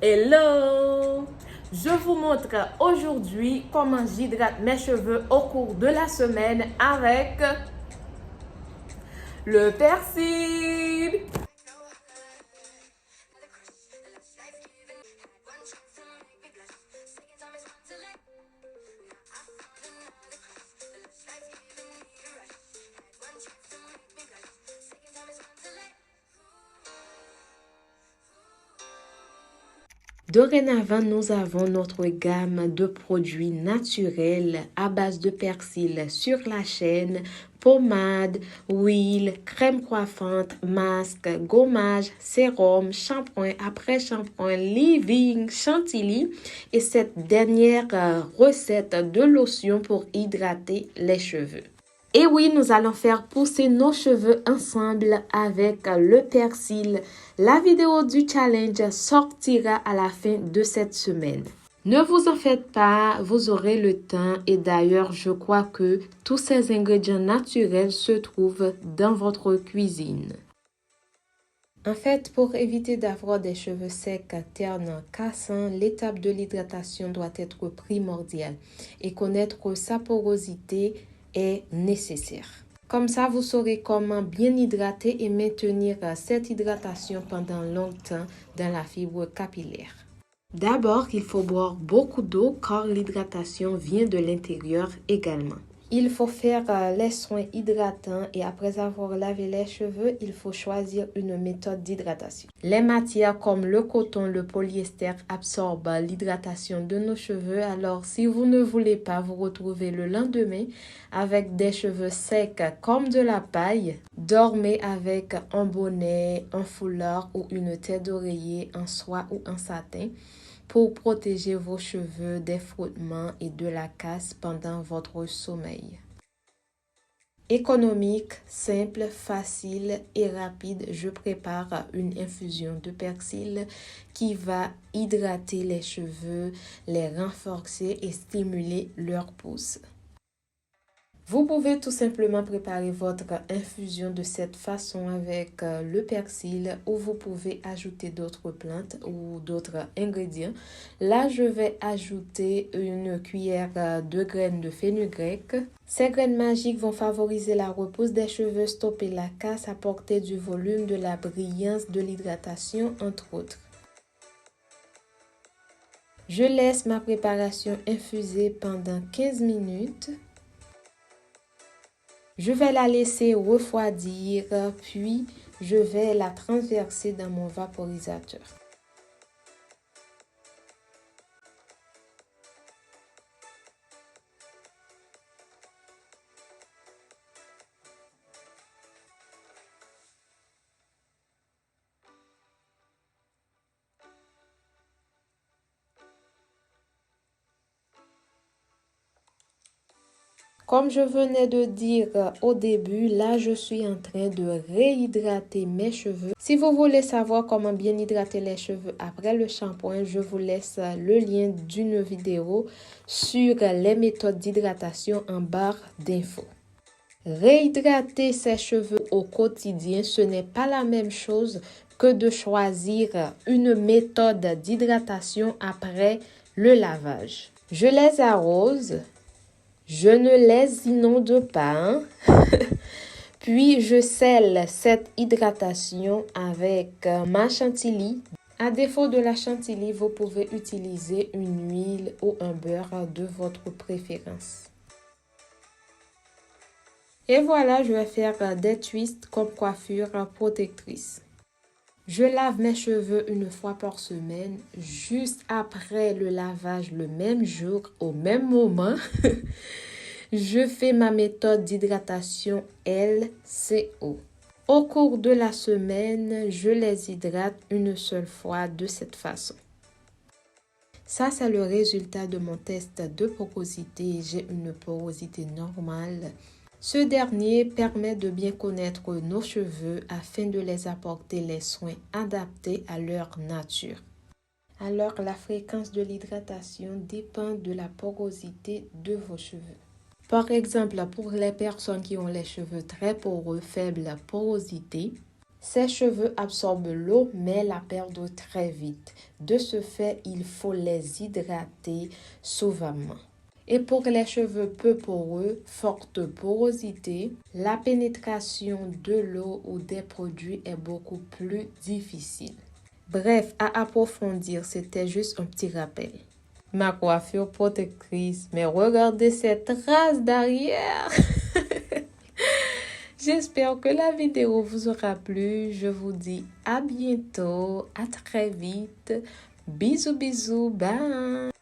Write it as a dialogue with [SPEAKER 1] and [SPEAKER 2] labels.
[SPEAKER 1] Hello! Je vous montre aujourd'hui comment j'hydrate mes cheveux au cours de la semaine avec le persil. Dorénavant, nous avons notre gamme de produits naturels à base de persil sur la chaîne, pommade, huile, crème coiffante, masque, gommage, sérum, shampoing, après-shampoing, leave-in, chantilly et cette dernière recette de lotion pour hydrater les cheveux. Et oui, nous allons faire pousser nos cheveux ensemble avec le persil. La vidéo du challenge sortira à la fin de cette semaine. Ne vous en faites pas, vous aurez le temps et d'ailleurs, je crois que tous ces ingrédients naturels se trouvent dans votre cuisine. En fait, pour éviter d'avoir des cheveux secs, ternes, cassants, l'étape de l'hydratation doit être primordiale et connaître sa porosité est nécessaire. Comme ça, vous saurez comment bien hydrater et maintenir cette hydratation pendant longtemps dans la fibre capillaire. D'abord, il faut boire beaucoup d'eau car l'hydratation vient de l'intérieur également. Il faut faire les soins hydratants et après avoir lavé les cheveux, il faut choisir une méthode d'hydratation. Les matières comme le coton, le polyester absorbent l'hydratation de nos cheveux. Alors, si vous ne voulez pas vous retrouver le lendemain avec des cheveux secs comme de la paille, dormez avec un bonnet, un foulard ou une tête d'oreiller en soie ou en satin pour protéger vos cheveux des frottements et de la casse pendant votre sommeil. Économique, simple, facile et rapide, je prépare une infusion de persil qui va hydrater les cheveux, les renforcer et stimuler leur pousse. Vous pouvez tout simplement préparer votre infusion de cette façon avec le persil ou vous pouvez ajouter d'autres plantes ou d'autres ingrédients. Là, je vais ajouter une cuillère de graines de fenugrec. Ces graines magiques vont favoriser la repousse des cheveux, stopper la casse, apporter du volume, de la brillance, de l'hydratation, entre autres. Je laisse ma préparation infuser pendant 15 minutes. Je vais la laisser refroidir, puis je vais la transverser dans mon vaporisateur. Comme je venais de dire au début, là je suis en train de réhydrater mes cheveux. Si vous voulez savoir comment bien hydrater les cheveux après le shampoing, je vous laisse le lien d'une vidéo sur les méthodes d'hydratation en barre d'infos. Réhydrater ses cheveux au quotidien, ce n'est pas la même chose que de choisir une méthode d'hydratation après le lavage. Je les arrose. Je ne les inonde pas. Puis, je scelle cette hydratation avec ma chantilly. À défaut de la chantilly, vous pouvez utiliser une huile ou un beurre de votre préférence. Et voilà, je vais faire des twists comme coiffure protectrice. Je lave mes cheveux une fois par semaine, juste après le lavage le même jour, au même moment. Je fais ma méthode d'hydratation LCO. Au cours de la semaine, je les hydrate une seule fois de cette façon. Ça, c'est le résultat de mon test de porosité. J'ai une porosité normale. Ce dernier permet de bien connaître nos cheveux afin de les apporter les soins adaptés à leur nature. Alors, la fréquence de l'hydratation dépend de la porosité de vos cheveux. Par exemple, pour les personnes qui ont les cheveux très poreux, faible porosité, Ces cheveux absorbent l'eau mais la perdent très vite. De ce fait, il faut les hydrater souvent. Et pour les cheveux peu poreux, forte porosité, la pénétration de l'eau ou des produits est beaucoup plus difficile. Bref, à approfondir, c'était juste un petit rappel. Ma coiffure protectrice, mais regardez cette trace derrière. J'espère que la vidéo vous aura plu. Je vous dis à bientôt, à très vite. Bisous, bisous, bye.